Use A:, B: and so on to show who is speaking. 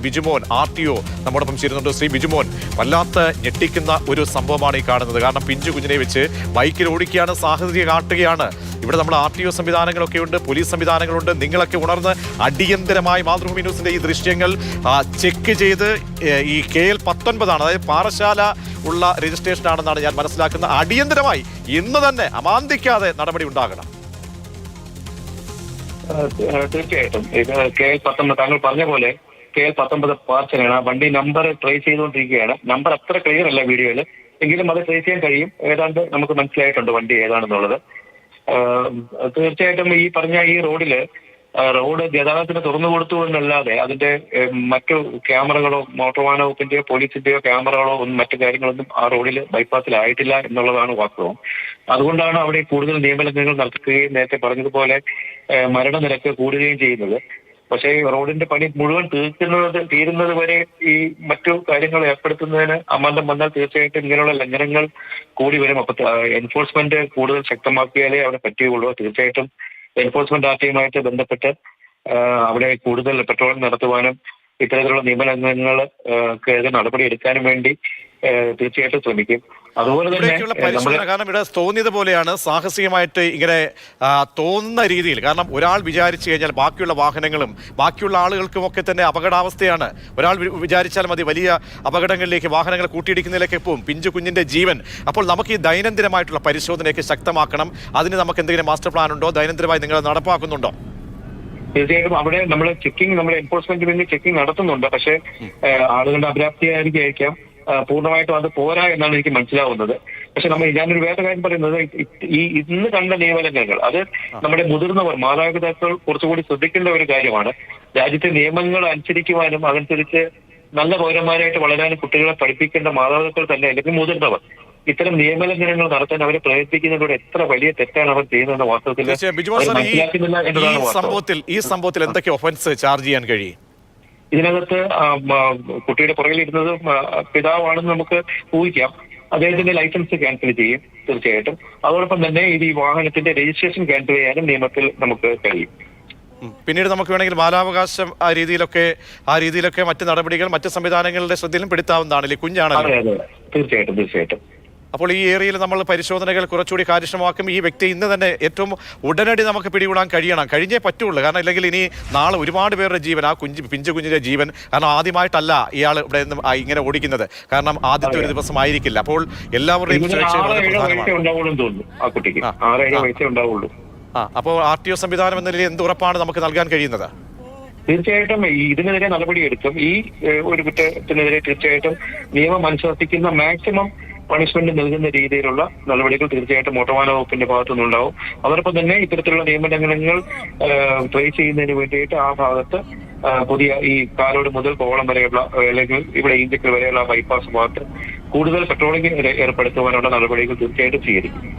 A: Bijumon RTO നമ്മോടൊപ്പം ചേരുന്നുണ്ട്. ശ്രീ ബിജുമോൻ, വല്ലാത്ത ഞെട്ടിക്കുന്ന ഒരു സംഭവമാണ് ഈ കാണുന്നത്. കാരണം പിഞ്ചു കുഞ്ഞിനെ വെച്ച് ബൈക്കിൽ ഓടിക്കുകയാണ്, സാഹചര്യം കാട്ടുകയാണ്. ഇവിടെ നമ്മൾ RTO സംവിധാനങ്ങളൊക്കെ ഉണ്ട്, പോലീസ് സംവിധാനങ്ങളുണ്ട്. നിങ്ങളൊക്കെ ഉണർന്ന് അടിയന്തരമായി മാതൃഭൂമി ന്യൂസിന്റെ ഈ ദൃശ്യങ്ങൾ ചെക്ക് ചെയ്ത് ഈ KL-19 ആണ്, അതായത് പാറശാല ഉള്ള രജിസ്ട്രേഷൻ ആണെന്നാണ് ഞാൻ മനസ്സിലാക്കുന്നത്. അടിയന്തരമായി ഇന്ന് തന്നെ അമാന്തിക്കാതെ നടപടി ഉണ്ടാകണം.
B: തീർച്ചയായിട്ടും ഇത് KL-19 താങ്കൾ പറഞ്ഞ പോലെ KL-19 പാർസലാണ്. ആ വണ്ടി നമ്പർ ട്രേസ് ചെയ്തുകൊണ്ടിരിക്കുകയാണ്. നമ്പർ അത്ര ക്ലിയർ അല്ല വീഡിയോയിൽ, എങ്കിലും അത് ട്രേസ് ചെയ്യാൻ കഴിയും. ഏതാണ്ട് നമുക്ക് മനസ്സിലായിട്ടുണ്ട് വണ്ടി ഏതാണെന്നുള്ളത്. തീർച്ചയായിട്ടും ഈ പറഞ്ഞ ഈ റോഡ് ഗതാഗതത്തിന് തുറന്നു കൊടുത്തു എന്നല്ലാതെ അതിന്റെ മറ്റു ക്യാമറകളോ മോട്ടോർ വാഹന വകുപ്പിന്റെയോ പോലീസിന്റെയോ ക്യാമറകളോ ഒന്നും മറ്റു കാര്യങ്ങളൊന്നും ആ റോഡിൽ ബൈപ്പാസിലായിട്ടില്ല എന്നുള്ളതാണ് വാസ്തവം. അതുകൊണ്ടാണ് അവിടെ കൂടുതൽ നിയമലംഘനങ്ങൾ നടക്കുകയും നേരത്തെ പറഞ്ഞതുപോലെ മരണനിരക്ക് കൂടുകയും ചെയ്യുന്നത്. പക്ഷേ ഈ റോഡിന്റെ പണി മുഴുവൻ തീരുന്നത് വരെ ഈ മറ്റു കാര്യങ്ങൾ ഏർപ്പെടുത്തുന്നതിന് അമാന്തം വന്നാൽ തീർച്ചയായിട്ടും ഇങ്ങനെയുള്ള ലംഘനങ്ങൾ കൂടി വരും. അപ്പൊ എൻഫോഴ്സ്മെന്റ് കൂടുതൽ ശക്തമാക്കിയാലേ അവിടെ പറ്റുകയുള്ളൂ. തീർച്ചയായിട്ടും എൻഫോഴ്സ്മെന്റ് ആർട്ടിയുമായിട്ട് ബന്ധപ്പെട്ട് അവിടെ കൂടുതൽ പെട്രോളിംഗ് നടത്തുവാനും ഇത്തരത്തിലുള്ള നിയമലംഘനങ്ങൾക്ക് നടപടി എടുക്കാനും വേണ്ടി തീർച്ചയായിട്ടും ശ്രമിക്കും. അതുപോലെ തന്നെ
A: കാരണം ഇവിടെ തോന്നിയത് പോലെയാണ്, സാഹസികമായിട്ട് ഇങ്ങനെ തോന്നുന്ന രീതിയിൽ. കാരണം ഒരാൾ വിചാരിച്ചു കഴിഞ്ഞാൽ ബാക്കിയുള്ള വാഹനങ്ങളും ബാക്കിയുള്ള ആളുകൾക്കും ഒക്കെ തന്നെ അപകടാവസ്ഥയാണ്. ഒരാൾ വിചാരിച്ചാൽ മതി വലിയ അപകടങ്ങളിലേക്ക്, വാഹനങ്ങൾ കൂട്ടിയിടിക്കുന്നതിലേക്ക് പോകും, പിഞ്ചു കുഞ്ഞിന്റെ ജീവൻ. അപ്പോൾ നമുക്ക് ഈ ദൈനംദിനമായിട്ടുള്ള പരിശോധനയൊക്കെ ശക്തമാക്കണം. അതിന് നമുക്ക് എന്തെങ്കിലും മാസ്റ്റർ പ്ലാൻ ഉണ്ടോ? ദൈനംദിനമായി നിങ്ങൾ നടപ്പാക്കുന്നുണ്ടോ?
B: തീർച്ചയായിട്ടും അവിടെ നമ്മൾ എൻഫോഴ്സ്മെന്റ് വേണ്ടി ചെക്കിംഗ് നടത്തുന്നുണ്ട്. പക്ഷേ ആളുകളുടെ അപരാപ്തിയായിരിക്കാം, പൂർണ്ണമായിട്ടും അത് പോരാ എന്നാണ് എനിക്ക് മനസ്സിലാവുന്നത്. പക്ഷെ ഞാനൊരു വേറെ കാര്യം പറയുന്നത്, ഇന്ന് കണ്ട നിയമലംഘനങ്ങൾ അത് നമ്മുടെ മുതിർന്നവർ, മാതാപിതാക്കൾ കുറച്ചുകൂടി ശ്രദ്ധിക്കേണ്ട ഒരു കാര്യമാണ്. രാജ്യത്തെ നിയമങ്ങൾ അനുസരിക്കുവാനും അതനുസരിച്ച് നല്ല പൗരന്മാരായിട്ട് വളരാനും കുട്ടികളെ പഠിപ്പിക്കേണ്ട മാതാപിതാക്കൾ തന്നെ, അല്ലെങ്കിൽ മുതിർന്നവർ ഇത്തരം നിയമലംഘനങ്ങൾ നടത്താൻ അവരെ പ്രയത്നിക്കുന്നതിലൂടെ എത്ര വലിയ തെറ്റാണ് അവർ ചെയ്യുന്നതെന്ന് വാസ്തവത്തിൽ മനസ്സിലാക്കുന്നില്ല എന്നതാണ്
A: ഈ സംഭവത്തിൽ എന്തൊക്കെ ഒഫൻസ് ചാർജ് ചെയ്യാൻ കഴിയും?
B: ഇതിനകത്ത് കുട്ടിയുടെ പുറകിലിരുന്നത് പിതാവാണെന്ന് നമുക്ക് ഊഹിക്കാം. അദ്ദേഹത്തിന്റെ ലൈസൻസ് ക്യാൻസൽ ചെയ്യും തീർച്ചയായിട്ടും. അതോടൊപ്പം തന്നെ ഈ വാഹനത്തിന്റെ രജിസ്ട്രേഷൻ ക്യാൻസൽ ചെയ്യാനും നിയമത്തിൽ നമുക്ക് കഴിയും.
A: പിന്നീട് നമുക്ക് വേണമെങ്കിൽ ബാലാവകാശം ആ രീതിയിലൊക്കെ മറ്റ് നടപടികൾ മറ്റ് സംവിധാനങ്ങളുടെ ശ്രദ്ധയിലും പെടുത്താവുന്നതാണല്ലേ? കുഞ്ഞാണല്ലോ.
B: തീർച്ചയായിട്ടും.
A: അപ്പോൾ ഈ ഏരിയയിൽ നമ്മൾ പരിശോധനകൾ കുറച്ചുകൂടി കാര്യക്ഷമമാക്കും. ഈ വ്യക്തി ഇന്ന് തന്നെ ഏറ്റവും ഉടനടി നമുക്ക് പിടികൂടാൻ കഴിഞ്ഞേ പറ്റുള്ളൂ. കാരണം ഇല്ലെങ്കിൽ ഇനി നാളെ ഒരുപാട് പേരുടെ ജീവൻ, ആ പിഞ്ചു കുഞ്ഞിന്റെ ജീവൻ, കാരണം ആദ്യമായിട്ടല്ല ഇയാൾ ഇവിടെ നിന്ന് ഇങ്ങനെ ഓടിക്കുന്നത്. കാരണം ആദ്യത്തെ ഒരു ദിവസം ആയിരിക്കില്ല. അപ്പോൾ എല്ലാവരുടെയും അപ്പോൾ RTO സംവിധാനം എന്ന നിലയിൽ എന്ത് ഉറപ്പാണ് നമുക്ക് നൽകാൻ കഴിയുന്നത്?
B: തീർച്ചയായിട്ടും ഇതിനെതിരെ നടപടിയെടുക്കും. ഈ ഒരു കുറ്റത്തിനെതിരെ തീർച്ചയായിട്ടും നിയമം അനുശാസിക്കുന്ന മാക്സിമം പണിഷ്മെന്റ് നൽകുന്ന രീതിയിലുള്ള നടപടികൾ തീർച്ചയായിട്ടും മോട്ടോർ വാഹന വകുപ്പിന്റെ ഭാഗത്തുനിന്നുണ്ടാവും. അതോടൊപ്പം തന്നെ ഇത്തരത്തിലുള്ള നിയമലംഘനങ്ങൾ ട്രേസ് ചെയ്യുന്നതിന് വേണ്ടിയിട്ട് ആ ഭാഗത്ത് പുതിയ ഈ കാലോട് മുതൽ കോവളം വരെയുള്ള, അല്ലെങ്കിൽ ഇവിടെ ഈഞ്ചക്കൽ വരെയുള്ള ബൈപ്പാസ് ഭാഗത്ത് കൂടുതൽ പെട്രോളിംഗ് ഏർപ്പെടുത്തുവാനുള്ള നടപടികൾ തീർച്ചയായിട്ടും സ്വീകരിക്കും.